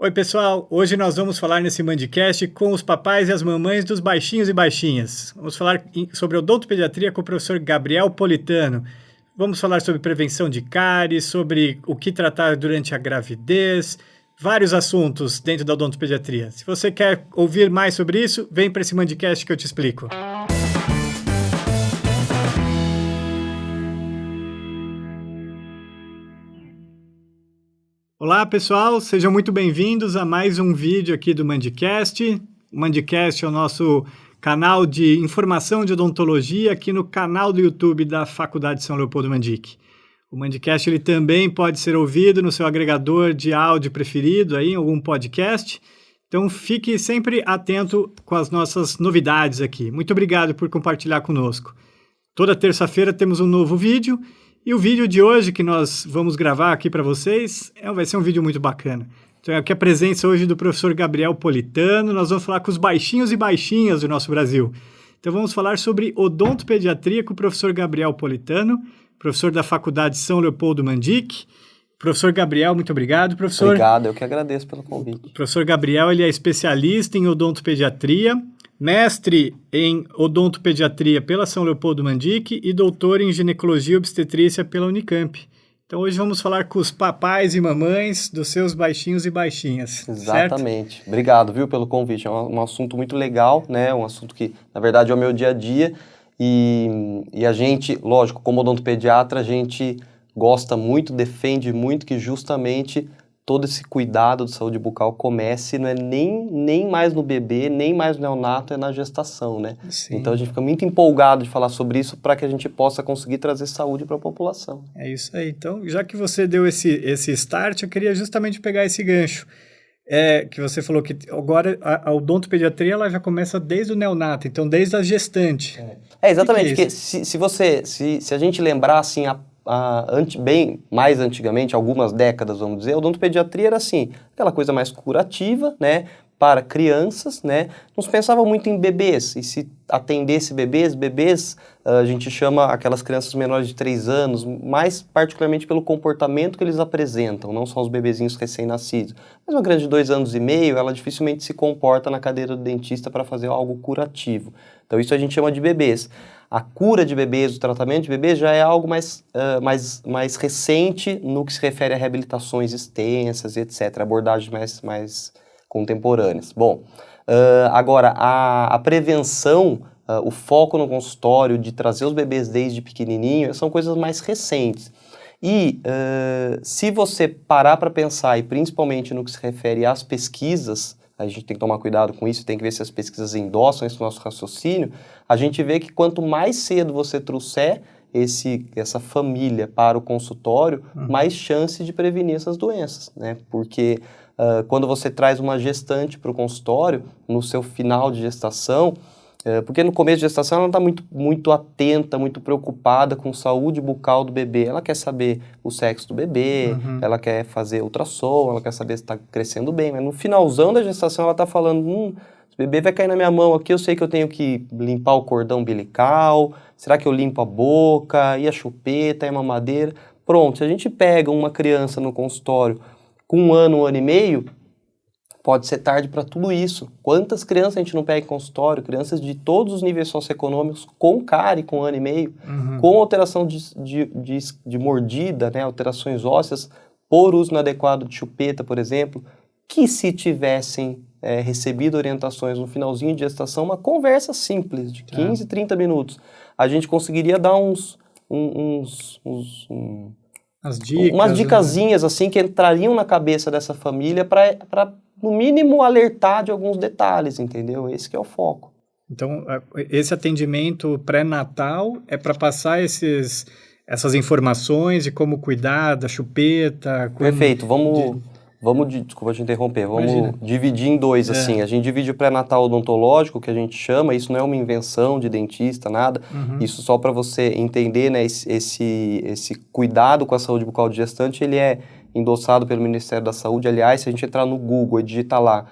Oi, pessoal. Hoje nós vamos falar nesse Mandicast com os papais e as mamães dos baixinhos e baixinhas. Vamos falar sobre odontopediatria com o professor Gabriel Politano. Vamos falar sobre prevenção de cáries, sobre o que tratar durante a gravidez, vários assuntos dentro da odontopediatria. Se você quer ouvir mais sobre isso, vem para esse Mandicast que eu te explico. Olá, pessoal, sejam muito bem-vindos a mais um vídeo aqui do Mandicast. O Mandicast é o nosso canal de informação de odontologia aqui no canal do YouTube da Faculdade São Leopoldo Mandic. O Mandicast ele também pode ser ouvido no seu agregador de áudio preferido, aí, em algum podcast. Então, fique sempre atento com as nossas novidades aqui. Muito obrigado por compartilhar conosco. Toda terça-feira temos um novo vídeo. E o vídeo de hoje que nós vamos gravar aqui para vocês vai ser um vídeo muito bacana. Então, aqui a presença hoje do professor Gabriel Politano. Nós vamos falar com os baixinhos e baixinhas do nosso Brasil. Então, vamos falar sobre odontopediatria com o professor Gabriel Politano, professor da Faculdade São Leopoldo Mandic. Professor Gabriel, muito obrigado, professor. Obrigado, eu que agradeço pelo convite. O professor Gabriel ele é especialista em odontopediatria, mestre em odontopediatria pela São Leopoldo Mandic e doutor em ginecologia e obstetrícia pela Unicamp. Então hoje vamos falar com os papais e mamães dos seus baixinhos e baixinhas. Exatamente. Certo? Obrigado, viu, pelo convite. É um assunto muito legal, né? Um assunto que, na verdade, é o meu dia a dia. E a gente, lógico, como odontopediatra, a gente gosta muito, defende muito que justamente todo esse cuidado de saúde bucal comece, não é nem mais no bebê, nem mais no neonato, é na gestação, né? Sim. Então a gente fica muito empolgado de falar sobre isso para que a gente possa conseguir trazer saúde para a população. É isso aí. Então, já que você deu esse start, eu queria justamente pegar esse gancho. Que você falou que agora a odontopediatria ela já começa desde o neonato, então desde a gestante. Exatamente, porque se a gente lembrar assim, bem mais antigamente, algumas décadas, vamos dizer, a odontopediatria era assim, aquela coisa mais curativa, né, para crianças, né, não se pensava muito em bebês, e se atendesse bebês, a gente chama aquelas crianças menores de 3 anos, mais particularmente pelo comportamento que eles apresentam, não só os bebezinhos recém-nascidos. Mas uma criança de 2 anos e meio, ela dificilmente se comporta na cadeira do dentista para fazer algo curativo. Então isso a gente chama de bebês. A cura de bebês, o tratamento de bebês já é algo mais recente no que se refere a reabilitações extensas e etc., abordagens mais contemporâneas. Bom, agora, a prevenção, o foco no consultório de trazer os bebês desde pequenininho, são coisas mais recentes. E se você parar para pensar, e principalmente no que se refere às pesquisas, a gente tem que tomar cuidado com isso, tem que ver se as pesquisas endossam esse nosso raciocínio, a gente vê que quanto mais cedo você trouxer essa família para o consultório, mais chance de prevenir essas doenças, né? Porque quando você traz uma gestante para o consultório, no seu final de gestação, porque no começo de gestação ela está muito atenta, muito preocupada com saúde bucal do bebê. Ela quer saber o sexo do bebê, ela quer fazer ultrassom, ela quer saber se está crescendo bem. Mas no finalzão da gestação ela está falando, esse bebê vai cair na minha mão aqui, eu sei que eu tenho que limpar o cordão umbilical, será que eu limpo a boca, e a chupeta, e a mamadeira? Pronto, se a gente pega uma criança no consultório com 1 ano e meio, pode ser tarde para tudo isso. Quantas crianças a gente não pega em consultório? Crianças de todos os níveis socioeconômicos com cárie, com 1 ano e meio, com alteração de mordida, né, alterações ósseas, por uso inadequado de chupeta, por exemplo, que se tivessem recebido orientações no finalzinho de gestação, uma conversa simples, de 15, 30 minutos, a gente conseguiria dar umas dicasinhas, né, assim, que entrariam na cabeça dessa família para no mínimo alertar de alguns detalhes, entendeu? Esse que é o foco. Então, esse atendimento pré-natal é para passar essas informações de como cuidar da chupeta. Perfeito, desculpa te interromper, vamos dividir em dois, assim. A gente divide o pré-natal odontológico, que a gente chama, isso não é uma invenção de dentista, nada, isso só para você entender, né, esse cuidado com a saúde bucal de gestante, ele é endossado pelo Ministério da Saúde. Aliás, se a gente entrar no Google e digitar lá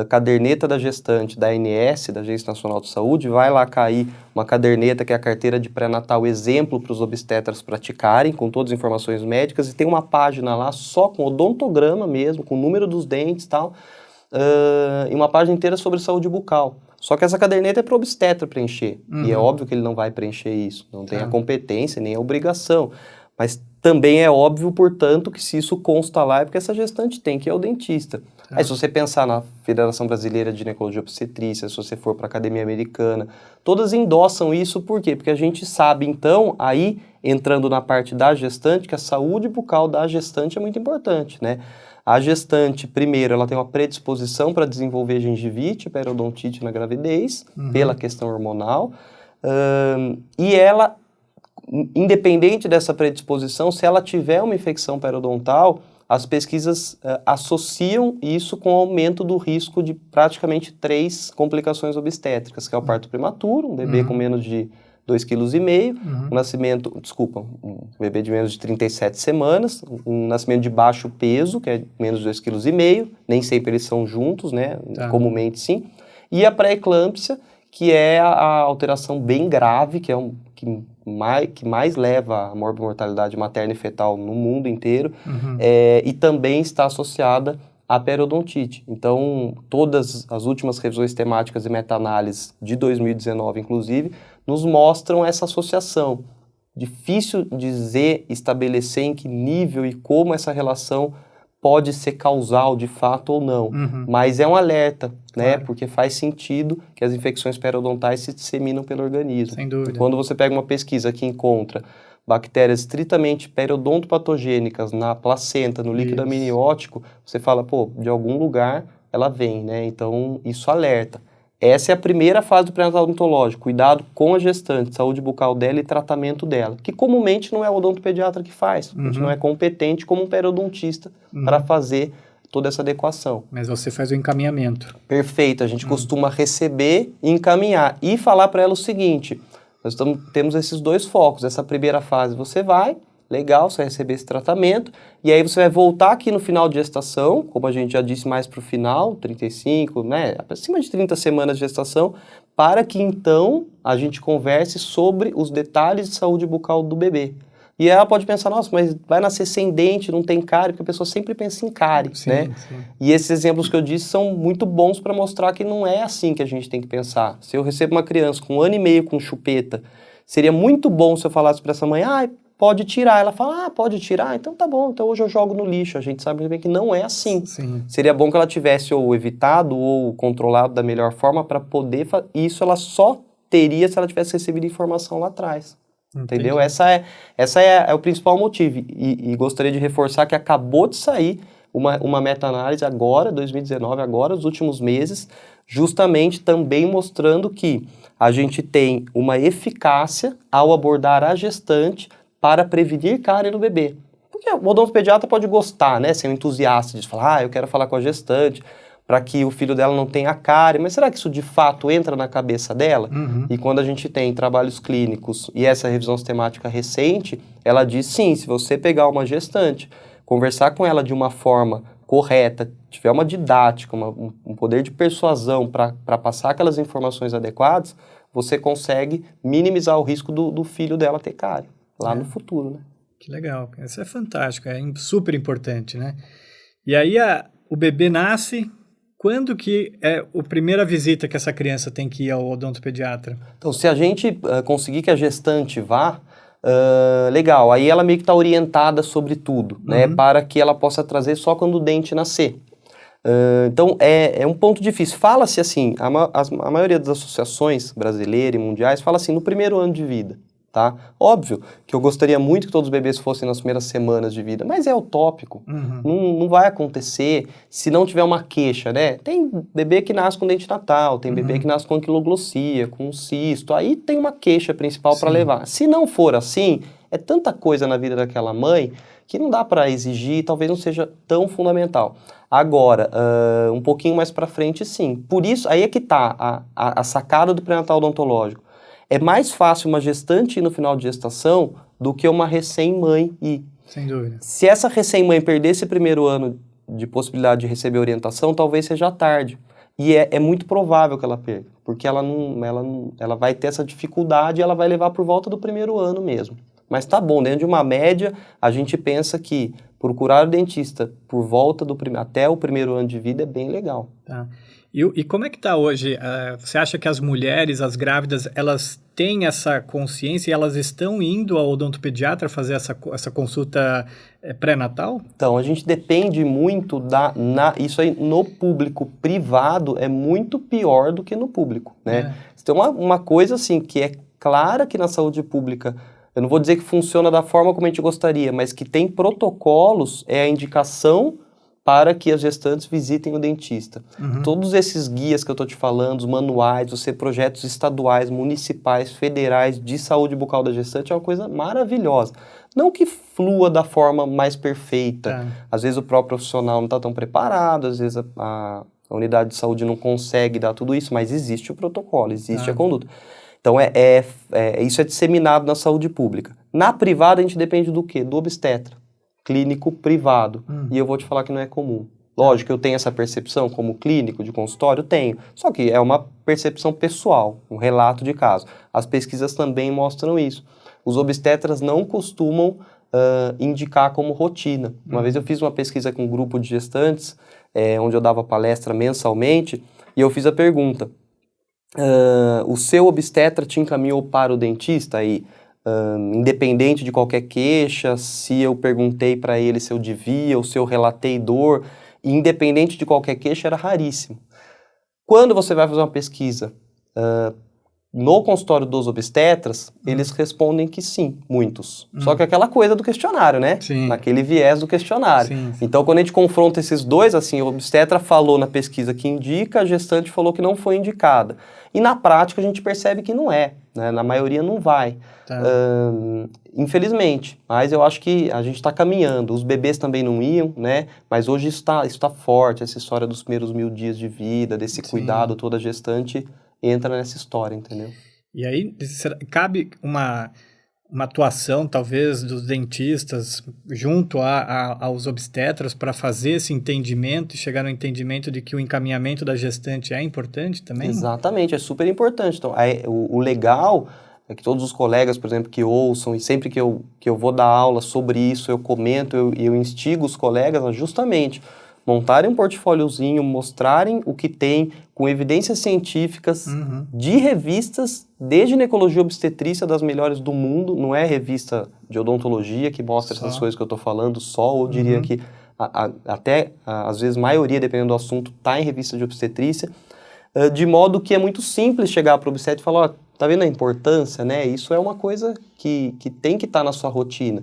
caderneta da gestante, da ANS, da Agência Nacional de Saúde, vai lá cair uma caderneta que é a carteira de pré-natal exemplo para os obstetras praticarem, com todas as informações médicas, e tem uma página lá só com odontograma mesmo, com o número dos dentes e tal, e uma página inteira sobre saúde bucal. Só que essa caderneta é para o obstetra preencher, e é óbvio que ele não vai preencher isso, não tem a competência nem a obrigação, mas também é óbvio, portanto, que se isso consta lá é porque essa gestante tem que ir ao dentista. Aí se você pensar na Federação Brasileira de Ginecologia e Obstetrícia, se você for para a Academia Americana, todas endossam isso, por quê? Porque a gente sabe, então, aí, entrando na parte da gestante, que a saúde bucal da gestante é muito importante, né? A gestante, primeiro, ela tem uma predisposição para desenvolver gengivite, periodontite na gravidez, pela questão hormonal, e ela, independente dessa predisposição, se ela tiver uma infecção periodontal, as pesquisas associam isso com o aumento do risco de praticamente 3 complicações obstétricas, que é o parto prematuro, um bebê com menos de 2,5 kg, um bebê de menos de 37 semanas, um nascimento de baixo peso, que é menos de 2,5 kg, nem sempre eles são juntos, né? Comumente sim, e a pré-eclâmpsia, que é a alteração bem grave, que é que mais leva à morbimortalidade materna e fetal no mundo inteiro, e também está associada à periodontite. Então, todas as últimas revisões temáticas e meta-análises de 2019, inclusive, nos mostram essa associação. Difícil dizer, estabelecer em que nível e como essa relação pode ser causal de fato ou não, mas é um alerta, né? Porque faz sentido que as infecções periodontais se disseminam pelo organismo. Sem dúvida. Quando você pega uma pesquisa que encontra bactérias estritamente periodontopatogênicas na placenta, no líquido amniótico, você fala, pô, de algum lugar ela vem, né? Então, isso alerta. Essa é a primeira fase do pré-natal odontológico, cuidado com a gestante, saúde bucal dela e tratamento dela, que comumente não é o odontopediatra que faz, a gente não é competente como um periodontista para fazer toda essa adequação. Mas você faz o encaminhamento. Perfeito, a gente costuma receber e encaminhar e falar para ela o seguinte, nós temos esses 2 focos, essa primeira fase você vai, legal, você vai receber esse tratamento, e aí você vai voltar aqui no final de gestação, como a gente já disse mais para o final, 35, né, acima de 30 semanas de gestação, para que então a gente converse sobre os detalhes de saúde bucal do bebê. E ela pode pensar, nossa, mas vai nascer sem dente, não tem cárie, porque a pessoa sempre pensa em cárie, né? Sim. E esses exemplos que eu disse são muito bons para mostrar que não é assim que a gente tem que pensar. Se eu recebo uma criança com 1 ano e meio com chupeta, seria muito bom se eu falasse para essa mãe, pode tirar. Ela fala, pode tirar? Então tá bom, então hoje eu jogo no lixo. A gente sabe bem que não é assim. Sim. Seria bom que ela tivesse ou evitado ou controlado da melhor forma para poder... Isso ela só teria se ela tivesse recebido informação lá atrás. Entendi. Entendeu? Essa é o principal motivo. E gostaria de reforçar que acabou de sair uma meta-análise agora, 2019, agora, nos últimos meses, justamente também mostrando que a gente tem uma eficácia ao abordar a gestante para prevenir cárie no bebê. Porque o odontopediatra pode gostar, né, ser um entusiasta de falar, eu quero falar com a gestante para que o filho dela não tenha cárie, mas será que isso de fato entra na cabeça dela? E quando a gente tem trabalhos clínicos e essa revisão sistemática recente, ela diz sim, se você pegar uma gestante, conversar com ela de uma forma correta, tiver uma didática, um poder de persuasão para passar aquelas informações adequadas, você consegue minimizar o risco do filho dela ter cárie lá no futuro, né? Que legal, isso é fantástico, é super importante, né? E aí o bebê nasce, quando que é a primeira visita que essa criança tem que ir ao odontopediatra? Então, se a gente conseguir que a gestante vá, legal, aí ela meio que está orientada sobre tudo, né? Para que ela possa trazer só quando o dente nascer. Então, é um ponto difícil. Fala-se assim, a maioria das associações brasileiras e mundiais fala assim, no primeiro ano de vida. Tá? Óbvio que eu gostaria muito que todos os bebês fossem nas primeiras semanas de vida, mas é utópico, não vai acontecer se não tiver uma queixa, né? Tem bebê que nasce com dente natal, tem bebê que nasce com anquiloglossia, com cisto, aí tem uma queixa principal para levar. Se não for assim, é tanta coisa na vida daquela mãe que não dá para exigir, talvez não seja tão fundamental. Agora, um pouquinho mais para frente, sim. Por isso, aí é que tá a sacada do pré-natal odontológico. É mais fácil uma gestante ir no final de gestação do que uma recém-mãe ir. Sem dúvida. Se essa recém-mãe perder esse primeiro ano de possibilidade de receber orientação, talvez seja tarde. E é muito provável que ela perca, porque ela vai ter essa dificuldade e ela vai levar por volta do primeiro ano mesmo. Mas tá bom, dentro de uma média, a gente pensa que procurar o dentista por volta até o primeiro ano de vida é bem legal. Tá. E como é que está hoje? Você acha que as mulheres, as grávidas, elas têm essa consciência e elas estão indo ao odontopediatra fazer essa consulta pré-natal? Então, a gente depende muito isso aí no público privado é muito pior do que no público, né? Tem uma coisa assim que é clara que na saúde pública, eu não vou dizer que funciona da forma como a gente gostaria, mas que tem protocolos, é a indicação para que as gestantes visitem o dentista. Todos esses guias que eu estou te falando, os manuais, os projetos estaduais, municipais, federais de saúde bucal da gestante é uma coisa maravilhosa. Não que flua da forma mais perfeita. Às vezes o próprio profissional não está tão preparado, às vezes a unidade de saúde não consegue dar tudo isso, mas existe o protocolo, existe a conduta. Então, isso é disseminado na saúde pública. Na privada, a gente depende do quê? Do obstetra, clínico privado. E eu vou te falar que não é comum. Lógico, eu tenho essa percepção como clínico de consultório, tenho. Só que é uma percepção pessoal, um relato de caso. As pesquisas também mostram isso. Os obstetras não costumam indicar como rotina. Uma vez eu fiz uma pesquisa com um grupo de gestantes, onde eu dava palestra mensalmente, e eu fiz a pergunta: o seu obstetra te encaminhou para o dentista aí, independente de qualquer queixa, se eu perguntei para ele se eu devia ou se eu relatei dor, independente de qualquer queixa, era raríssimo. Quando você vai fazer uma pesquisa no consultório dos obstetras, eles respondem que sim, muitos. Só que aquela coisa do questionário, né? Sim. Naquele viés do questionário. Sim. Então, quando a gente confronta esses dois, assim, o obstetra falou na pesquisa que indica, a gestante falou que não foi indicada. E na prática a gente percebe que não é, né? Na maioria não vai. Infelizmente, mas eu acho que a gente está caminhando. Os bebês também não iam, né? Mas hoje isso tá forte, essa história dos primeiros 1000 dias de vida, desse cuidado, toda gestante entra nessa história, entendeu? E aí, cabe uma atuação, talvez, dos dentistas junto aos obstetras para fazer esse entendimento e chegar no entendimento de que o encaminhamento da gestante é importante também? Exatamente, é super importante. Então, o legal é que todos os colegas, por exemplo, que ouçam, e sempre que eu vou dar aula sobre isso, eu comento, eu instigo os colegas a justamente montarem um portfóliozinho, mostrarem o que tem, com evidências científicas de revistas de ginecologia e obstetrícia das melhores do mundo, não é revista de odontologia que mostra essas coisas que eu estou falando só, ou diria que até, às vezes, a maioria, dependendo do assunto, está em revista de obstetrícia, de modo que é muito simples chegar para o obstetra e falar: ó, tá vendo a importância, né? Isso é uma coisa que tem que estar na sua rotina.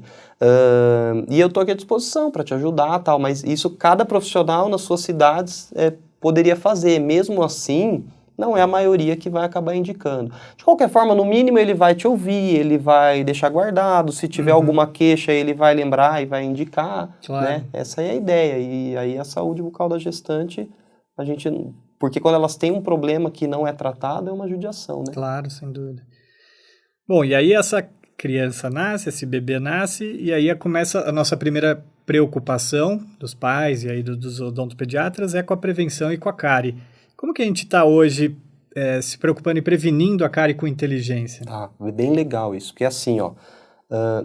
E eu estou aqui à disposição para te ajudar, tal, mas isso cada profissional nas suas cidades poderia fazer. Mesmo assim, não é a maioria que vai acabar indicando. De qualquer forma, no mínimo, ele vai te ouvir, ele vai deixar guardado. Se tiver alguma queixa, ele vai lembrar e vai indicar. Claro. Né? Essa é a ideia. E aí a saúde bucal da gestante, porque quando elas têm um problema que não é tratado, é uma judiação, né? Claro, sem dúvida. Bom, e aí essa criança nasce, esse bebê nasce, e aí começa a nossa primeira preocupação dos pais e aí dos odontopediatras é com a prevenção e com a cárie. Como que a gente está hoje se preocupando e prevenindo a cárie com inteligência? É bem legal isso, porque assim, ó,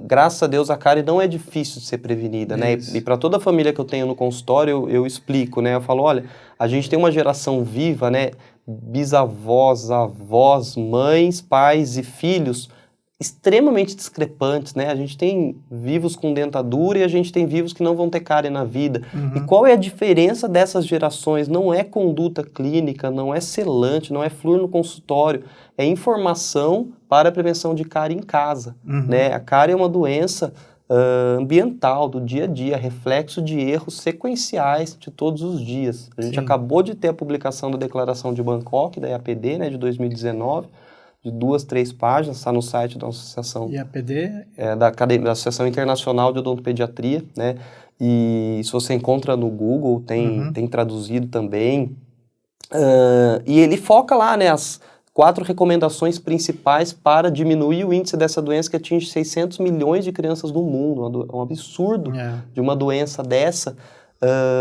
graças a Deus a cárie não é difícil de ser prevenida, né? E para toda a família que eu tenho no consultório, eu explico, né? Eu falo: olha, a gente tem uma geração viva, né? Bisavós, avós, mães, pais e filhos extremamente discrepantes, né? A gente tem vivos com dentadura e a gente tem vivos que não vão ter cárie na vida. E qual é a diferença dessas gerações? Não é conduta clínica, não é selante, não é flúor no consultório, é informação para a prevenção de cárie em casa, né? A cárie é uma doença ambiental, do dia a dia, reflexo de erros sequenciais de todos os dias. A gente acabou de ter a publicação da Declaração de Bangkok, da IAPD, né, de 2019, de 2, 3 páginas, está no site da associação. IAPD? Da Associação Internacional de Odontopediatria, né? E se você encontra no Google, tem traduzido também. E ele foca lá, né, as 4 recomendações principais para diminuir o índice dessa doença que atinge 600 milhões de crianças no mundo. É um absurdo de uma doença dessa,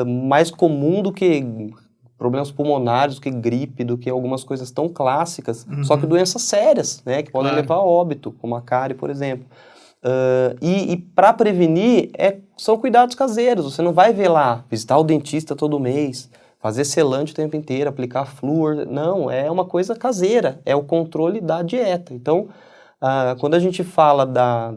mais comum do que problemas pulmonares do que gripe, do que algumas coisas tão clássicas, só que doenças sérias, né, que podem levar a óbito, como a cárie, por exemplo. E para prevenir, são cuidados caseiros. Você não vai ver lá, visitar o dentista todo mês, fazer selante o tempo inteiro, aplicar flúor. Não, é uma coisa caseira, é o controle da dieta. Então, quando a gente fala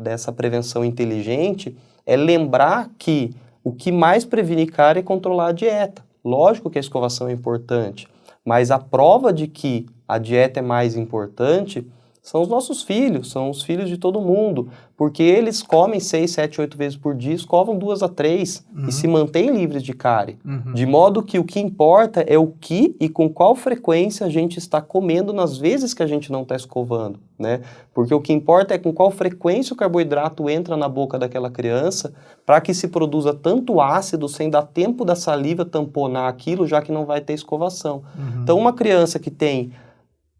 dessa prevenção inteligente, é lembrar que o que mais previne cárie é controlar a dieta. Lógico que a escovação é importante, mas a prova de que a dieta é mais importante são os nossos filhos, são os filhos de todo mundo, porque eles comem 6, 7, 8 vezes por dia, escovam 2 a 3 e se mantêm livres de cárie. De modo que o que importa é o que e com qual frequência a gente está comendo nas vezes que a gente não está escovando, né? Porque o que importa é com qual frequência o carboidrato entra na boca daquela criança para que se produza tanto ácido sem dar tempo da saliva tamponar aquilo, já que não vai ter escovação. Então, uma criança que tem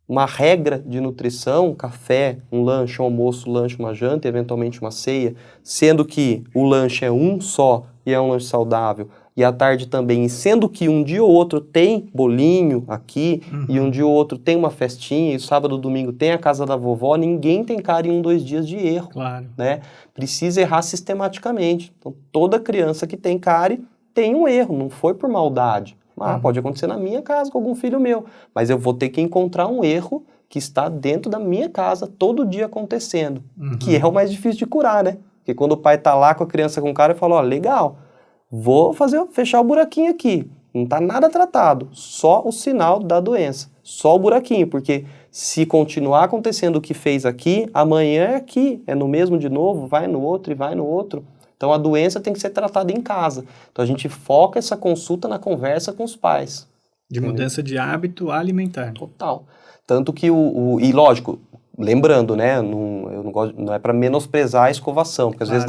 uma regra de nutrição, café, um lanche, um almoço, um lanche, uma janta e eventualmente uma ceia, sendo que o lanche é um só e é um lanche saudável, e à tarde também, e sendo que um dia ou outro tem bolinho aqui, e um dia ou outro tem uma festinha, e sábado, domingo tem a casa da vovó, ninguém tem cárie em 1, 2 dias de erro, né? Precisa errar sistematicamente. Então, toda criança que tem cárie tem um erro, não foi por maldade. Pode acontecer na minha casa com algum filho meu, mas eu vou ter que encontrar um erro que está dentro da minha casa todo dia acontecendo, que é o mais difícil de curar, né? Porque quando o pai está lá com a criança com cárie, eu falo, legal, vou fechar o buraquinho aqui, não está nada tratado, só o sinal da doença, só o buraquinho, porque se continuar acontecendo o que fez aqui, amanhã é aqui, é no mesmo de novo, vai no outro e vai no outro. Então, a doença tem que ser tratada em casa. Então, a gente foca essa consulta na conversa com os pais. De mudança de hábito alimentar. Total. Tanto que e lógico, lembrando, né, não é para menosprezar a escovação, porque às vezes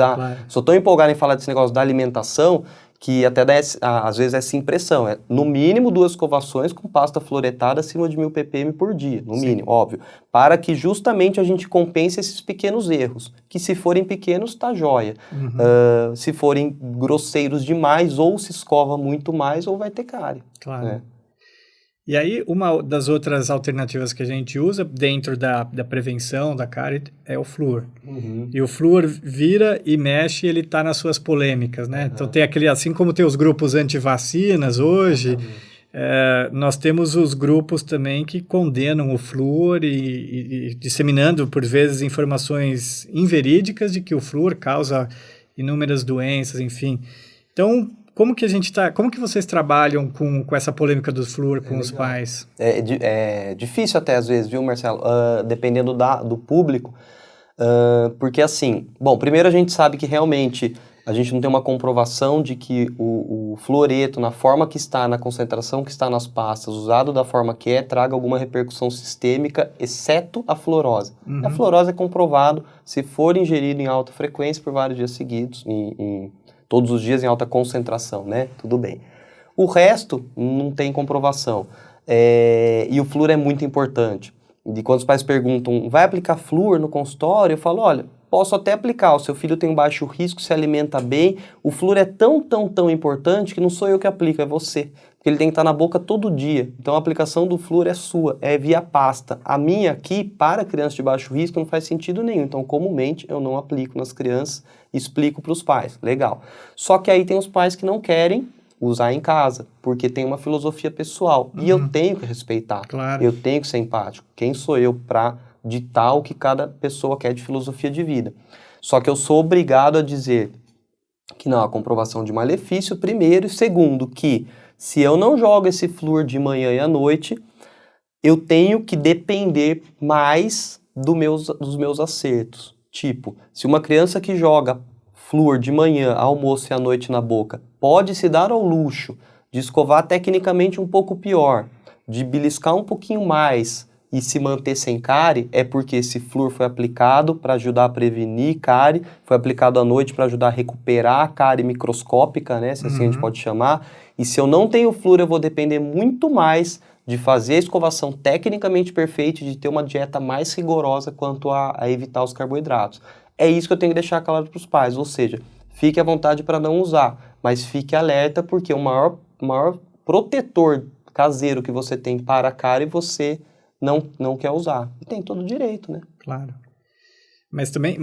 sou tão empolgado em falar desse negócio da alimentação, que até dá, às vezes, essa impressão. É, no mínimo, 2 escovações com pasta fluoretada acima de 1000 ppm por dia, no mínimo, óbvio. Para que justamente a gente compense esses pequenos erros. Que se forem pequenos, tá jóia. Se forem grosseiros demais, ou se escova muito mais, ou vai ter cárie. Claro. Né? E aí, uma das outras alternativas que a gente usa dentro da prevenção da cárie é o flúor. E o flúor vira e mexe, ele está nas suas polêmicas, né? Então, tem aquele, assim como tem os grupos anti-vacinas hoje, nós temos os grupos também que condenam o flúor e disseminando, por vezes, informações inverídicas de que o flúor causa inúmeras doenças, enfim. Então, como que vocês trabalham com essa polêmica do flúor com os pais? É difícil até às vezes, viu, Marcelo? Dependendo do público, porque assim, bom, primeiro a gente sabe que realmente a gente não tem uma comprovação de que o fluoreto, na forma que está, na concentração que está nas pastas, usado da forma que traga alguma repercussão sistêmica, exceto a fluorose. A fluorose é comprovado se for ingerido em alta frequência por vários dias seguidos, todos os dias em alta concentração, né? Tudo bem. O resto não tem comprovação. E o flúor é muito importante. E quando os pais perguntam, vai aplicar flúor no consultório? Eu falo, olha, posso até aplicar, o seu filho tem um baixo risco, se alimenta bem, o flúor é tão importante que não sou eu que aplico, é você. Porque ele tem que estar na boca todo dia. Então a aplicação do flúor é sua, é via pasta. A minha aqui, para crianças de baixo risco, não faz sentido nenhum. Então, comumente, eu não aplico nas crianças, explico para os pais. Legal. Só que aí tem os pais que não querem usar em casa, porque tem uma filosofia pessoal. E eu tenho que respeitar. Claro. Eu tenho que ser empático. Quem sou eu para ditar o que cada pessoa quer de filosofia de vida? Só que eu sou obrigado a dizer que não há comprovação de malefício, primeiro, e segundo, que se eu não jogo esse flúor de manhã e à noite, eu tenho que depender mais dos meus acertos. Tipo, se uma criança que joga flúor de manhã, almoço e à noite na boca pode se dar ao luxo de escovar tecnicamente um pouco pior, de beliscar um pouquinho mais e se manter sem cárie, é porque esse flúor foi aplicado para ajudar a prevenir cárie, foi aplicado à noite para ajudar a recuperar a cárie microscópica, né, se assim a gente pode chamar. E se eu não tenho flúor, eu vou depender muito mais de fazer a escovação tecnicamente perfeita e de ter uma dieta mais rigorosa quanto a evitar os carboidratos. É isso que eu tenho que deixar claro para os pais, ou seja, fique à vontade para não usar, mas fique alerta porque o maior protetor caseiro que você tem para a cárie e você não quer usar. E tem todo o direito, né? Claro. Mas também,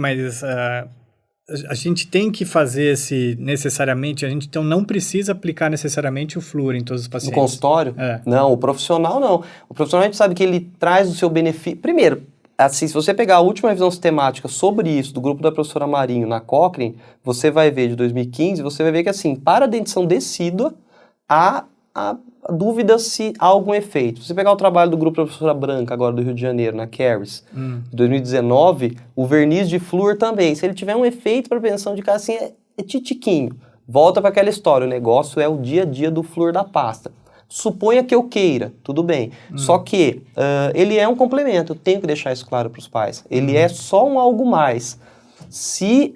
a gente tem que fazer necessariamente, a gente então não precisa aplicar necessariamente o flúor em todos os pacientes. No consultório? Não, o profissional não. O profissional a gente sabe que ele traz o seu benefício. Primeiro, assim, se você pegar a última revisão sistemática sobre isso, do grupo da professora Marinho na Cochrane, você vai ver de 2015, você vai ver que assim, para a dentição decídua, há dúvida se há algum efeito. Se você pegar o trabalho do grupo da professora Branca, agora do Rio de Janeiro, na Caries, de 2019, o verniz de flúor também. Se ele tiver um efeito para prevenção de cárie, assim, é titiquinho. Volta para aquela história, o negócio é o dia a dia do flúor da pasta. Suponha que eu queira, tudo bem. Só que ele é um complemento, eu tenho que deixar isso claro para os pais. Ele é só um algo mais. Se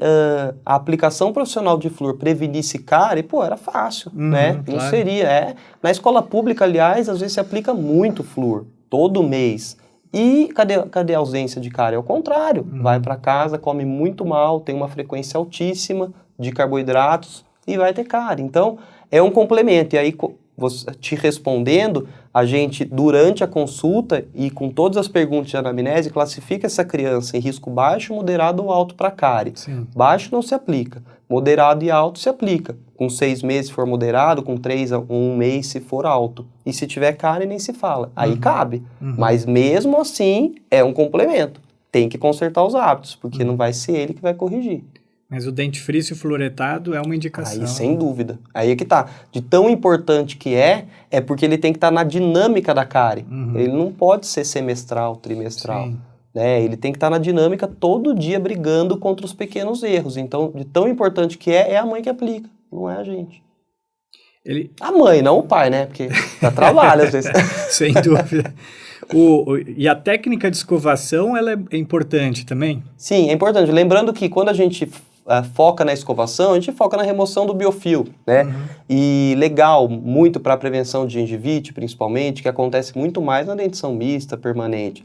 a aplicação profissional de flúor prevenisse cárie, pô, era fácil, né? Não claro. seria. Na escola pública, aliás, às vezes se aplica muito flúor, todo mês. E cadê a ausência de cárie? É o contrário. Vai para casa, come muito mal, tem uma frequência altíssima de carboidratos e vai ter cárie. Então, é um complemento. E aí, te respondendo, a gente, durante a consulta e com todas as perguntas de anamnese, classifica essa criança em risco baixo, moderado ou alto para cárie. Sim. Baixo não se aplica, moderado e alto se aplica. Com 6 meses se for moderado, com 3 a 1 mês se for alto. E se tiver cárie nem se fala, aí cabe. Mas mesmo assim, é um complemento. Tem que consertar os hábitos, porque não vai ser ele que vai corrigir. Mas o dentifrício fluoretado é uma indicação. Aí, sem dúvida. Aí é que tá. De tão importante que é porque ele tem que estar na dinâmica da cárie. Ele não pode ser semestral, trimestral. Né? Ele tem que estar na dinâmica todo dia brigando contra os pequenos erros. Então, de tão importante que é a mãe que aplica, não é a gente. A mãe, não o pai, né? Porque dá trabalho às vezes. Sem dúvida. E a técnica de escovação, ela é importante também? Sim, é importante. Lembrando que quando a gente foca na escovação, a gente foca na remoção do biofilm, né? E legal, muito para a prevenção de gengivite, principalmente, que acontece muito mais na dentição mista, permanente.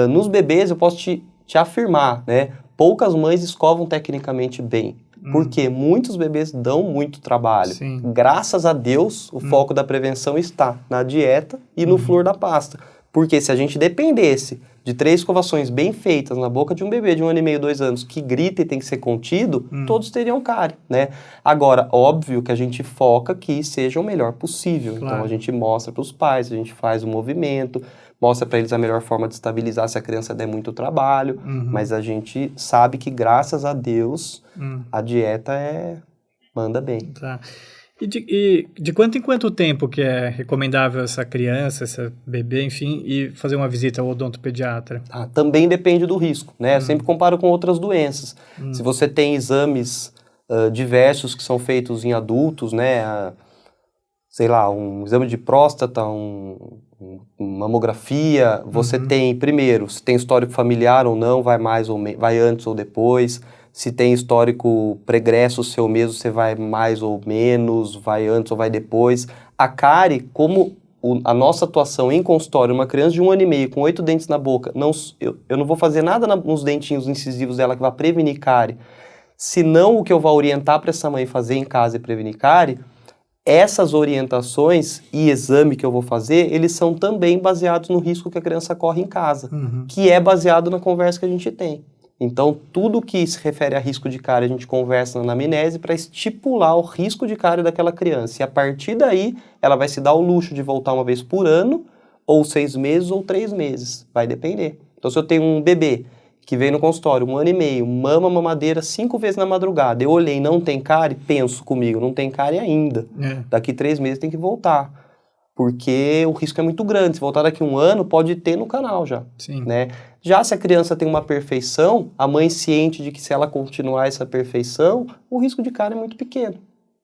Nos bebês, eu posso te afirmar, né? Poucas mães escovam tecnicamente bem. Porque muitos bebês dão muito trabalho. Sim. Graças a Deus, o foco da prevenção está na dieta e no flúor da pasta. Porque se a gente dependesse de 3 escovações bem feitas na boca de um bebê de 1 ano e meio, 2 anos, que grita e tem que ser contido, todos teriam cárie, né? Agora, óbvio que a gente foca que seja o melhor possível. Claro. Então, a gente mostra para os pais, a gente faz o movimento, mostra para eles a melhor forma de estabilizar se a criança der muito trabalho, mas a gente sabe que, graças a Deus, a dieta manda bem. Tá. E de quanto em quanto tempo que é recomendável essa criança, essa bebê, enfim, e fazer uma visita ao odontopediatra? Também depende do risco, né? Eu sempre comparo com outras doenças. Se você tem exames diversos que são feitos em adultos, né? Sei lá, um exame de próstata, uma mamografia, você tem, primeiro, se tem histórico familiar ou não, vai antes ou depois. Se tem histórico pregresso seu mesmo, você vai mais ou menos, vai antes ou vai depois. A cárie, como a nossa atuação em consultório, uma criança de 1 ano e meio com 8 dentes na boca, eu não vou fazer nada nos dentinhos incisivos dela que vai prevenir cárie, senão o que eu vou orientar para essa mãe fazer em casa e prevenir cárie, essas orientações e exame que eu vou fazer, eles são também baseados no risco que a criança corre em casa, que é baseado na conversa que a gente tem. Então, tudo que se refere a risco de cárie, a gente conversa na anamnese para estipular o risco de cárie daquela criança. E a partir daí, ela vai se dar o luxo de voltar uma vez por ano, ou 6 meses, ou 3 meses. Vai depender. Então, se eu tenho um bebê que veio no consultório 1 ano e meio, mamadeira 5 vezes na madrugada, eu olhei, não tem cárie, penso comigo, não tem cárie ainda. Daqui 3 meses tem que voltar. Porque o risco é muito grande. Se voltar daqui 1 ano, pode ter no canal já. Sim. Né? Já se a criança tem uma perfeição, a mãe ciente de que se ela continuar essa perfeição, o risco de cárie é muito pequeno.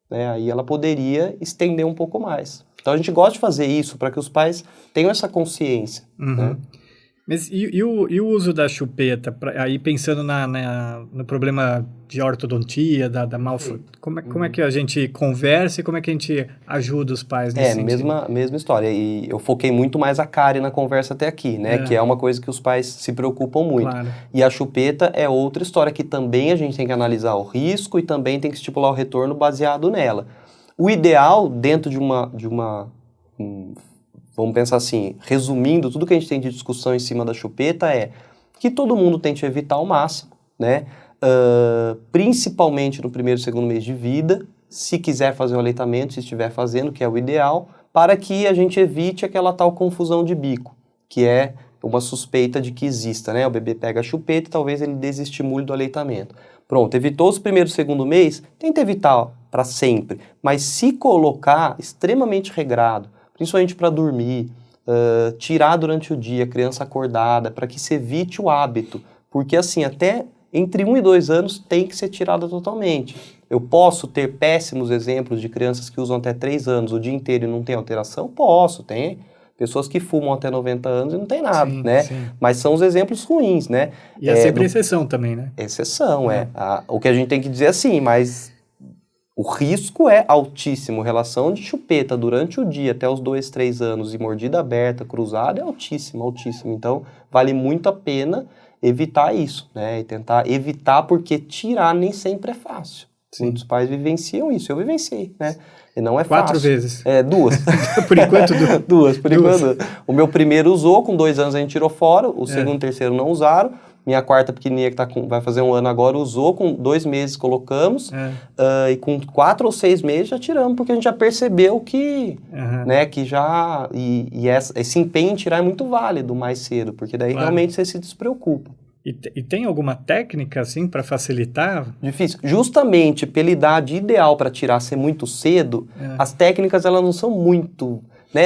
Né? Aí ela poderia estender um pouco mais. Então a gente gosta de fazer isso para que os pais tenham essa consciência. Né? Mas e o uso da chupeta, aí pensando no problema de ortodontia, da como é que a gente conversa e como é que a gente ajuda os pais nesse sentido? Mesma história. E eu foquei muito mais a cárie na conversa até aqui, né? Que é uma coisa que os pais se preocupam muito. Claro. E a chupeta é outra história que também a gente tem que analisar o risco e também tem que estipular o retorno baseado nela. O ideal, dentro de uma vamos pensar assim, resumindo, tudo que a gente tem de discussão em cima da chupeta é que todo mundo tente evitar ao máximo, né? Principalmente no primeiro e segundo mês de vida, se quiser fazer um aleitamento, se estiver fazendo, que é o ideal, para que a gente evite aquela tal confusão de bico, que é uma suspeita de que exista, né? O bebê pega a chupeta e talvez ele desestimule do aleitamento. Pronto, evitou os primeiros e segundo mês, tenta evitar para sempre, mas se colocar extremamente regrado, principalmente para dormir, tirar durante o dia, criança acordada, para que se evite o hábito, porque assim, até entre 1 e 2 anos tem que ser tirada totalmente. Eu posso ter péssimos exemplos de crianças que usam até 3 anos o dia inteiro e não tem alteração? Posso, tem pessoas que fumam até 90 anos e não tem nada, Sim, né? sim. Mas são os exemplos ruins, né? E é sempre exceção também, né? Exceção, o que a gente tem que dizer é assim, mas o risco é altíssimo. Relação de chupeta durante o dia até os 2, 3 anos e mordida aberta, cruzada, é altíssimo, altíssimo. Então, vale muito a pena evitar isso, né? E tentar evitar, porque tirar nem sempre é fácil. Sim. Muitos pais vivenciam isso, eu vivenciei, né? E não é 4 fácil. vezes. 2. Por enquanto, 2. Por enquanto. O meu primeiro usou, com 2 anos a gente tirou fora, o segundo e terceiro não usaram. Minha quarta pequenininha, que vai fazer 1 ano agora, usou, com 2 meses colocamos, e com 4 ou 6 meses já tiramos, porque a gente já percebeu que, né, que já, esse empenho em tirar é muito válido mais cedo, porque daí realmente você se despreocupa. E tem alguma técnica, assim, para facilitar? Difícil. Justamente pela idade ideal para tirar ser muito cedo, as técnicas, elas não são muito... Né,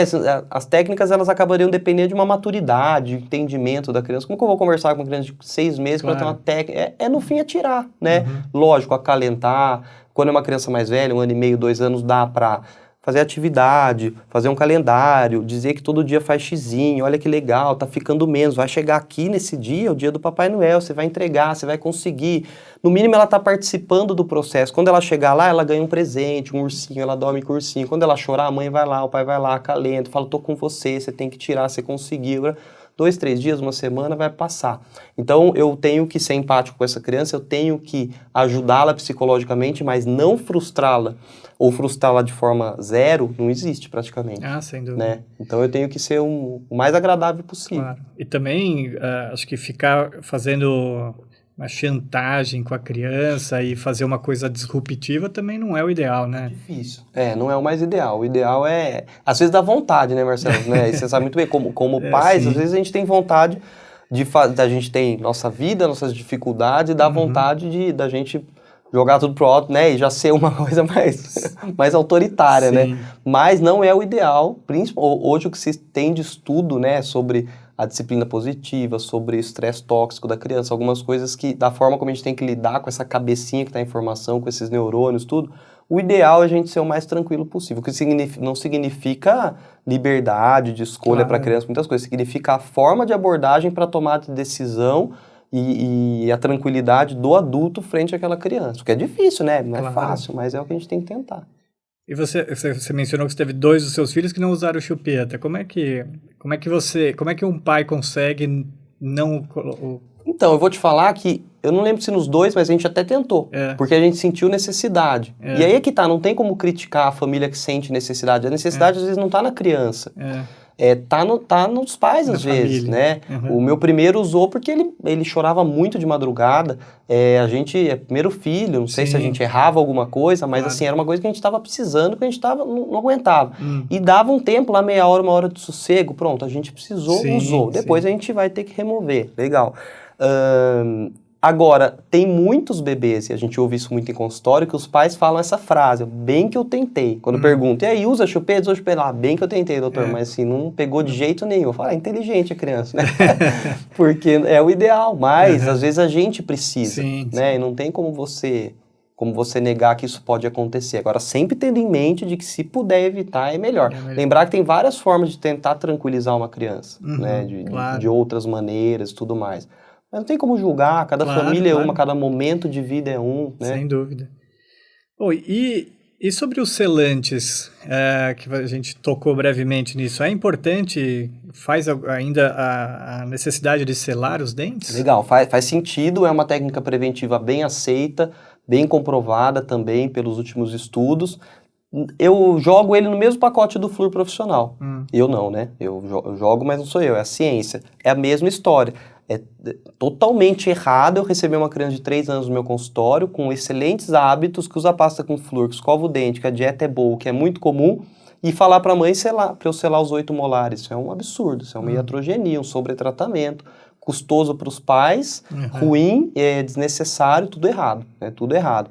as técnicas, elas acabariam dependendo de uma maturidade, entendimento da criança. Como que eu vou conversar com uma criança de 6 meses que vai ter uma técnica? No fim, é tirar, né? Lógico, acalentar. Quando é uma criança mais velha, 1 ano e meio, 2 anos, dá para fazer atividade, fazer um calendário, dizer que todo dia faz xizinho, olha que legal, tá ficando menos, vai chegar aqui nesse dia, o dia do Papai Noel, você vai entregar, você vai conseguir. No mínimo, ela tá participando do processo. Quando ela chegar lá, ela ganha um presente, um ursinho, ela dorme com o ursinho. Quando ela chorar, a mãe vai lá, o pai vai lá, acalenta, fala, tô com você, você tem que tirar, você conseguiu. 2, 3 dias, 1 semana, vai passar. Então, eu tenho que ser empático com essa criança, eu tenho que ajudá-la psicologicamente, mas não frustrá-la, ou frustrá-la de forma zero, não existe praticamente. Sem dúvida. Né? Então, eu tenho que ser o mais agradável possível. Claro. E também, acho que ficar fazendo uma chantagem com a criança e fazer uma coisa disruptiva também não é o ideal, né? Difícil. Não é o mais ideal. O ideal é... Às vezes dá vontade, né, Marcelo? Né? E você sabe muito bem, como pais, sim. Às vezes a gente tem vontade a gente tem nossa vida, nossas dificuldades, e dá vontade da gente jogar tudo pro alto, né? E já ser uma coisa mais autoritária, né? Mas não é o ideal. Hoje o que se tem de estudo, né, sobre a disciplina positiva, sobre o estresse tóxico da criança, algumas coisas que, da forma como a gente tem que lidar com essa cabecinha que está em formação, com esses neurônios, tudo, o ideal é a gente ser o mais tranquilo possível, o que não significa liberdade de escolha para a criança, muitas coisas, significa a forma de abordagem para tomar de decisão e a tranquilidade do adulto frente àquela criança, o que é difícil, né? Não é fácil, mas é o que a gente tem que tentar. E você mencionou que você teve 2 dos seus filhos que não usaram chupeta. Como é que um pai consegue não... Então, eu vou te falar que, eu não lembro se nos 2, mas a gente até tentou, porque a gente sentiu necessidade. E aí é que tá, não tem como criticar a família que sente necessidade. A necessidade, às vezes, não tá na criança. Tá nos pais, às vezes, né? O meu primeiro usou porque ele chorava muito de madrugada. A gente é primeiro filho, não sei se a gente errava alguma coisa, mas assim, era uma coisa que a gente estava precisando, que a gente não aguentava. E dava um tempo lá, meia hora, 1 hora de sossego, pronto, a gente precisou, usou. Depois a gente vai ter que remover. Legal. Agora, tem muitos bebês, e a gente ouve isso muito em consultório, que os pais falam essa frase, bem que eu tentei. Quando eu pergunto, e aí, usa chupeta? Usa chupeta? Bem que eu tentei, doutor, mas assim, não pegou de jeito nenhum. Eu falo, é inteligente a criança, né? Porque é o ideal, mas às vezes a gente precisa, né? E não tem como você negar que isso pode acontecer. Agora, sempre tendo em mente de que se puder evitar, é melhor. Lembrar que tem várias formas de tentar tranquilizar uma criança, né? De outras maneiras e tudo mais. Mas não tem como julgar, cada família é uma, cada momento de vida é um, né? Sem dúvida. E sobre os selantes, que a gente tocou brevemente nisso, é importante, faz ainda a necessidade de selar os dentes? Legal, faz sentido, é uma técnica preventiva bem aceita, bem comprovada também pelos últimos estudos. eu jogo ele no mesmo pacote do flúor profissional. Eu não, né? Eu jogo, mas não sou eu, é a ciência. É a mesma história. É totalmente errado eu receber uma criança de 3 anos no meu consultório com excelentes hábitos, que usa pasta com flúor, que escova o dente, que a dieta é boa, que é muito comum, e falar para a mãe para eu selar os 8 molares. Isso é um absurdo, isso é uma iatrogenia, um sobretratamento, custoso para os pais, ruim, desnecessário, tudo errado, né? Tudo errado.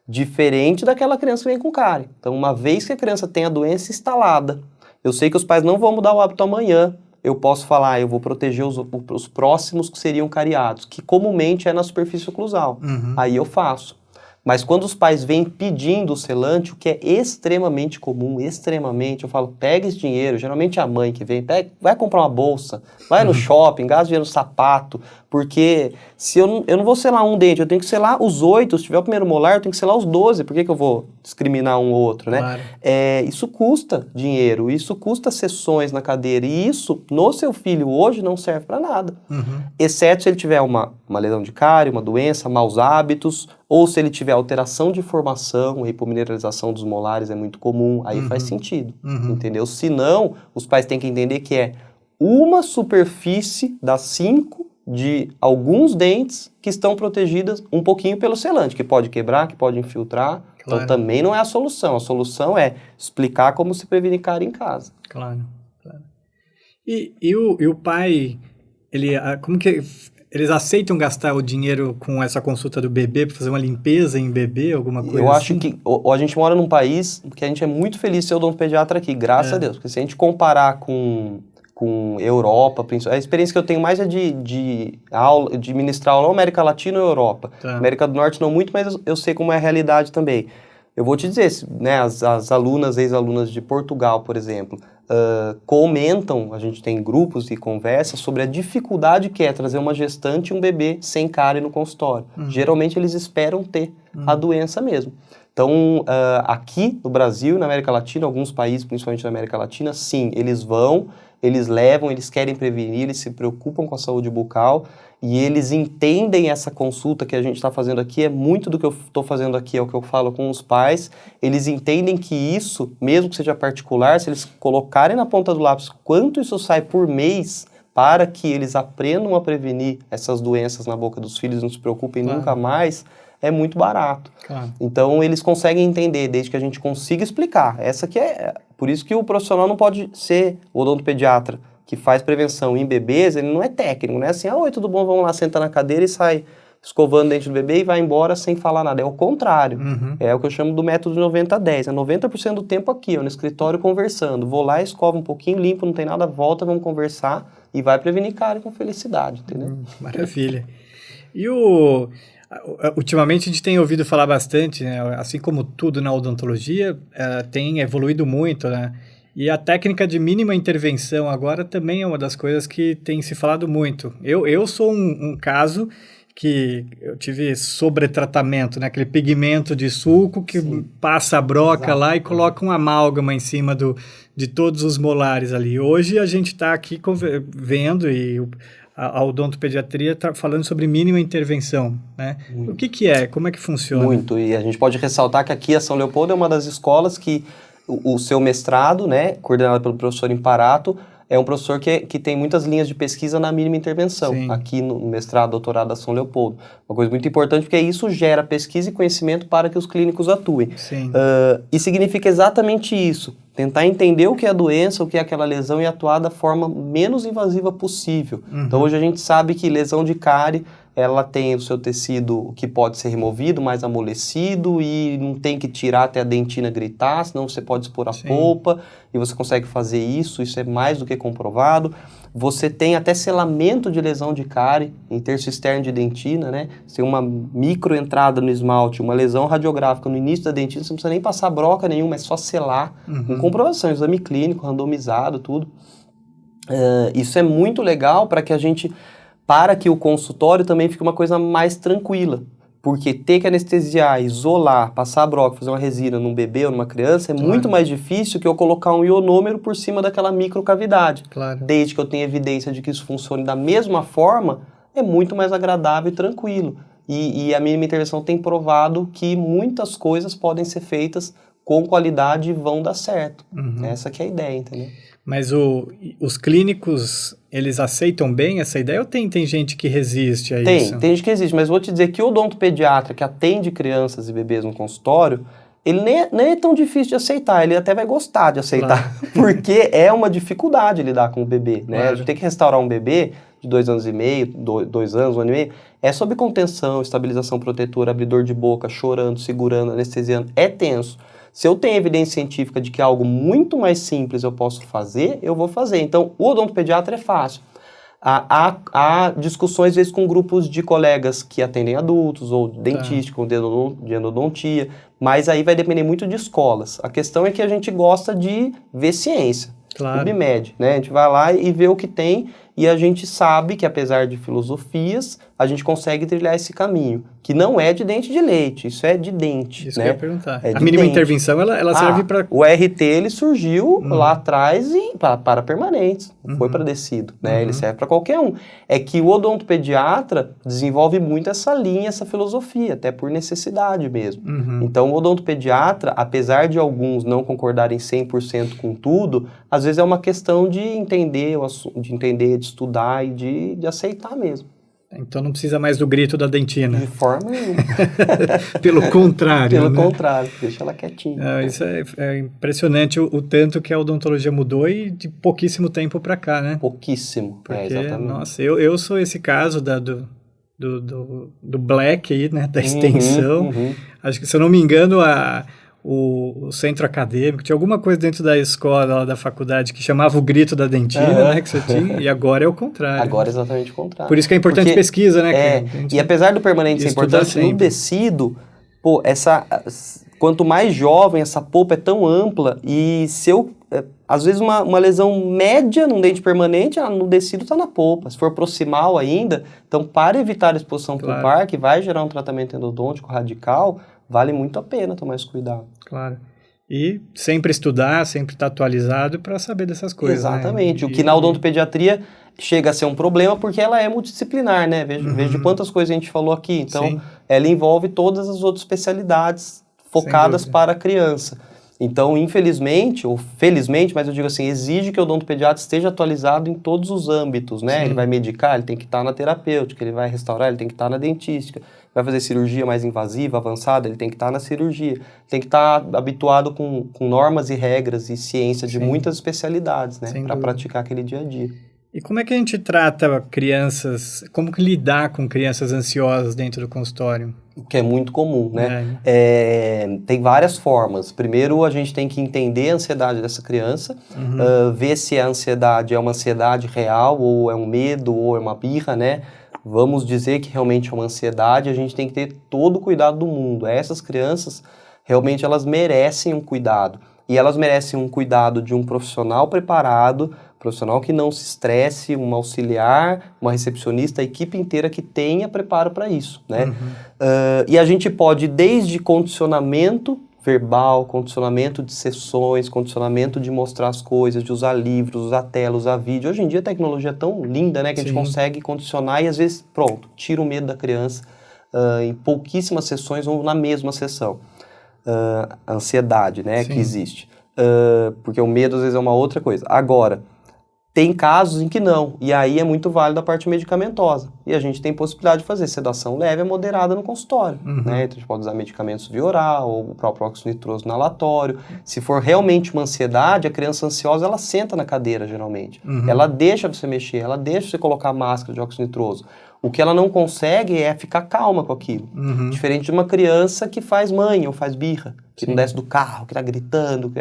Diferente daquela criança que vem com cárie. Então, uma vez que a criança tem a doença instalada, eu sei que os pais não vão mudar o hábito amanhã, eu posso falar, eu vou proteger os próximos que seriam cariados, que comumente é na superfície oclusal. Aí eu faço. Mas quando os pais vêm pedindo o selante, o que é extremamente comum, eu falo, pega esse dinheiro, geralmente é a mãe que vem, vai comprar uma bolsa, vai no shopping, gasta dinheiro no sapato, porque se eu não vou selar um dente, eu tenho que selar os 8, se tiver o primeiro molar, eu tenho que selar os 12, por que eu vou discriminar um ou outro, né? Claro. Isso custa dinheiro, isso custa sessões na cadeira, e isso, no seu filho hoje, não serve para nada. Exceto se ele tiver uma lesão de cárie, uma doença, maus hábitos, ou se ele tiver alteração de formação, hipomineralização dos molares é muito comum, aí faz sentido, entendeu? Se não, os pais têm que entender que é uma superfície das 5 de alguns dentes que estão protegidas um pouquinho pelo selante, que pode quebrar, que pode infiltrar. Claro. Então também não é a solução é explicar como se prevenir cárie em casa. Claro. E o pai, como que eles aceitam gastar o dinheiro com essa consulta do bebê para fazer uma limpeza em bebê, alguma coisa assim? Eu acho que a gente mora num país que a gente é muito feliz de ser odontopediatra aqui, graças a Deus. Porque se a gente comparar com Europa, a experiência que eu tenho mais é de ministrar aula na América Latina ou Europa. Tá. América do Norte não muito, mas eu sei como é a realidade também. Eu vou te dizer, né, as alunas, ex-alunas de Portugal, por exemplo, comentam, a gente tem grupos e conversas sobre a dificuldade que é trazer uma gestante e um bebê sem cárie no consultório. Geralmente eles esperam ter a doença mesmo. Então, aqui no Brasil, na América Latina, alguns países, principalmente na América Latina, sim, eles vão, eles levam, eles querem prevenir, eles se preocupam com a saúde bucal e eles entendem essa consulta que a gente está fazendo aqui, é muito do que eu estou fazendo aqui, é o que eu falo com os pais, eles entendem que isso, mesmo que seja particular, se eles colocarem na ponta do lápis quanto isso sai por mês para que eles aprendam a prevenir essas doenças na boca dos filhos, não se preocupem nunca mais, é muito barato. Claro. Então, eles conseguem entender, desde que a gente consiga explicar. Por isso que o profissional não pode ser o odontopediatra que faz prevenção em bebês, ele não é técnico, não é assim, oi, tudo bom, vamos lá, senta na cadeira e sai escovando o dente do bebê e vai embora sem falar nada. É o contrário. É o que eu chamo do método 90-10. É 90% do tempo aqui, no escritório, conversando. Vou lá, escovo um pouquinho, limpo, não tem nada, volta, vamos conversar e vai prevenir cárie com felicidade, entendeu? Maravilha. E ultimamente a gente tem ouvido falar bastante, né? Assim como tudo na odontologia, tem evoluído muito, né? E a técnica de mínima intervenção agora também é uma das coisas que tem se falado muito. Eu sou um caso que eu tive sobretratamento, né? Aquele pigmento de sulco que passa a broca lá e coloca um amálgama em cima de todos os molares ali. Hoje a gente está aqui vendo e a odontopediatria está falando sobre mínima intervenção, né? O que é? Como é que funciona? Muito, e a gente pode ressaltar que aqui a São Leopoldo é uma das escolas que o seu mestrado, né, coordenado pelo professor Imparato, é um professor que tem muitas linhas de pesquisa na mínima intervenção, aqui no mestrado, doutorado da São Leopoldo. Uma coisa muito importante, porque isso gera pesquisa e conhecimento para que os clínicos atuem. E significa exatamente isso, tentar entender o que é a doença, o que é aquela lesão e atuar da forma menos invasiva possível. Então, hoje a gente sabe que lesão de cárie, ela tem o seu tecido que pode ser removido, mais amolecido, e não tem que tirar até a dentina gritar, senão você pode expor a polpa, e você consegue fazer isso é mais do que comprovado. Você tem até selamento de lesão de cárie em terço externo de dentina, né? Você tem uma microentrada no esmalte, uma lesão radiográfica no início da dentina, você não precisa nem passar broca nenhuma, é só selar, com comprovação, exame clínico, randomizado, tudo. Isso é muito legal para que o consultório também fique uma coisa mais tranquila. Porque ter que anestesiar, isolar, passar a broca, fazer uma resina num bebê ou numa criança é muito mais difícil que eu colocar um ionômero por cima daquela microcavidade. Desde que eu tenha evidência de que isso funcione da mesma forma, é muito mais agradável e tranquilo. E a mínima intervenção tem provado que muitas coisas podem ser feitas com qualidade vão dar certo. Essa que é a ideia, entendeu? Mas os clínicos, eles aceitam bem essa ideia ou tem gente que resiste a isso? Tem gente que resiste, mas vou te dizer que o odontopediatra que atende crianças e bebês no consultório, ele nem é tão difícil de aceitar, ele até vai gostar de aceitar, claro. Porque é uma dificuldade lidar com o bebê, né? Claro. A gente tem que restaurar um bebê de 2 anos e meio, 2 anos, 1 ano e meio, é sob contenção, estabilização protetora, abridor de boca, chorando, segurando, anestesiando, é tenso. Se eu tenho evidência científica de que algo muito mais simples eu posso fazer, eu vou fazer. Então, o odontopediatra é fácil. Há discussões, às vezes, com grupos de colegas que atendem adultos, ou dentística, ou de endodontia, mas aí vai depender muito de escolas. A questão é que a gente gosta de ver ciência, claro. O BIMED, né? A gente vai lá e vê o que tem, e a gente sabe que, apesar de filosofias, a gente consegue trilhar esse caminho, que não é de dente de leite, isso é de dente. Isso né? que eu ia perguntar. A mínima intervenção, ela serve para... O RT, ele surgiu lá atrás para permanentes, foi para tecido, né? Ele serve para qualquer um. É que o odontopediatra desenvolve muito essa linha, essa filosofia, até por necessidade mesmo. Então, o odontopediatra, apesar de alguns não concordarem 100% com tudo, às vezes é uma questão de entender, de estudar e de aceitar mesmo. Então não precisa mais do grito da dentina. De forma nenhuma. Pelo contrário. Pelo contrário, deixa ela quietinha. Isso é impressionante o tanto que a odontologia mudou e de pouquíssimo tempo para cá, né? Pouquíssimo, porque, exatamente. Nossa, eu sou esse caso do black aí, né? Da extensão. Acho que, se eu não me engano, o centro acadêmico, tinha alguma coisa dentro da escola, da faculdade, que chamava o grito da dentina, né, que você tinha, e agora é o contrário. Agora é exatamente o contrário. Por isso que é importante pesquisa, né? E apesar do permanente ser importante, no tecido, quanto mais jovem, essa polpa é tão ampla, e às vezes uma lesão média num dente permanente, no tecido está na polpa. Se for proximal ainda, então para evitar a exposição pulpar, que vai gerar um tratamento endodôntico radical, vale muito a pena tomar esse cuidado. Claro. E sempre estudar, sempre estar atualizado para saber dessas coisas. Exatamente. Né? O que na odontopediatria chega a ser um problema porque ela é multidisciplinar, né? Veja quantas coisas a gente falou aqui. Então, ela envolve todas as outras especialidades focadas para a criança. Então, infelizmente, ou felizmente, mas eu digo assim, exige que o odontopediatra esteja atualizado em todos os âmbitos, né? Ele vai medicar, ele tem que estar na terapêutica, ele vai restaurar, ele tem que estar na dentística, vai fazer cirurgia mais invasiva, avançada, ele tem que estar na cirurgia, tem que estar habituado com normas e regras e ciência de muitas especialidades, né? Para praticar aquele dia a dia. E como é que a gente trata crianças, como que lidar com crianças ansiosas dentro do consultório? Que é muito comum, né? Tem várias formas. Primeiro, a gente tem que entender a ansiedade dessa criança, ver se a ansiedade é uma ansiedade real, ou é um medo, ou é uma birra, né? Vamos dizer que realmente é uma ansiedade, a gente tem que ter todo o cuidado do mundo. Essas crianças, realmente, elas merecem um cuidado. E elas merecem um cuidado de um profissional preparado, profissional que não se estresse, um auxiliar, uma recepcionista, a equipe inteira que tenha preparo para isso, né? E a gente pode, desde condicionamento verbal, condicionamento de sessões, condicionamento de mostrar as coisas, de usar livros, usar tela, usar vídeo. Hoje em dia a tecnologia é tão linda, né, que a gente consegue condicionar e às vezes, pronto, tira o medo da criança em pouquíssimas sessões ou na mesma sessão. A ansiedade, né, que existe. Porque o medo às vezes é uma outra coisa. Agora, tem casos em que não, e aí é muito válido a parte medicamentosa. E a gente tem possibilidade de fazer sedação leve a moderada no consultório, né? Então a gente pode usar medicamentos via oral, ou o próprio óxido nitroso inalatório. Se for realmente uma ansiedade, a criança ansiosa, ela senta na cadeira, geralmente. Ela deixa você mexer, ela deixa você colocar máscara de óxido nitroso. O que ela não consegue é ficar calma com aquilo. Diferente de uma criança que faz manha ou faz birra, que não desce do carro, que está gritando.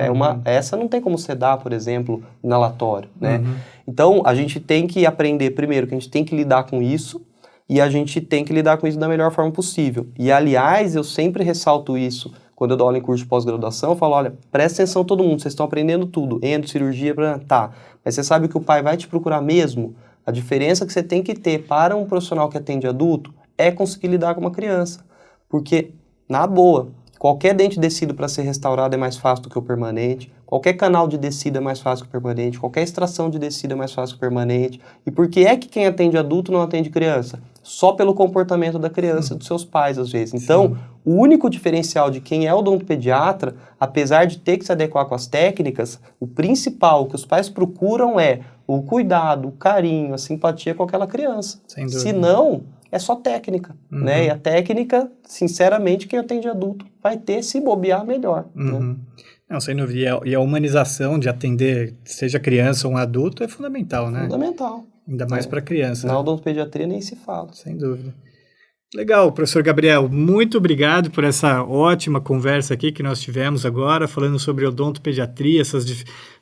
Essa não tem como sedar, por exemplo, inalatório, né? Então, a gente tem que aprender, primeiro, que a gente tem que lidar com isso, e a gente tem que lidar com isso da melhor forma possível. E, aliás, eu sempre ressalto isso, quando eu dou aula em curso de pós-graduação, eu falo, olha, presta atenção todo mundo, vocês estão aprendendo tudo, endo, cirurgia, tá, mas você sabe que o pai vai te procurar mesmo? A diferença que você tem que ter para um profissional que atende adulto é conseguir lidar com uma criança. Porque, na boa, qualquer dente descido para ser restaurado é mais fácil do que o permanente. qualquer canal de descida é mais fácil que o permanente, qualquer extração de descida é mais fácil que o permanente. E por que é que quem atende adulto não atende criança? Só pelo comportamento da criança, dos seus pais, às vezes. Então, o único diferencial de quem é odontopediatra, apesar de ter que se adequar com as técnicas, o principal que os pais procuram é o cuidado, o carinho, a simpatia com aquela criança. Sem dúvida. Se não, é só técnica, né? E a técnica, sinceramente, quem atende adulto vai ter, se bobear, melhor. Né? Não, sem dúvida. E a humanização de atender, seja criança ou um adulto, é fundamental, né? Fundamental. Ainda mais para criança. Na odontopediatria nem se fala. Sem dúvida. Legal, professor Gabriel, muito obrigado por essa ótima conversa aqui que nós tivemos agora, falando sobre odontopediatria,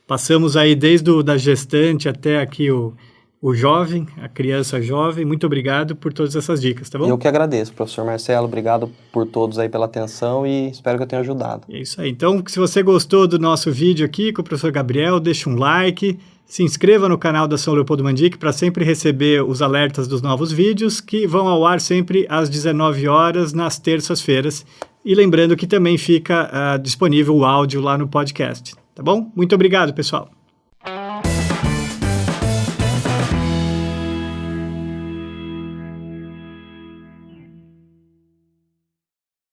passamos aí desde da gestante até aqui o jovem, a criança jovem. Muito obrigado por todas essas dicas, tá bom? Eu que agradeço, professor Marcelo, obrigado por todos aí pela atenção e espero que eu tenha ajudado. É isso aí. Então, se você gostou do nosso vídeo aqui com o professor Gabriel, deixa um like, se inscreva no canal da São Leopoldo Mandic para sempre receber os alertas dos novos vídeos que vão ao ar sempre às 19 horas nas terças-feiras. E lembrando que também fica disponível o áudio lá no podcast, tá bom? Muito obrigado, pessoal.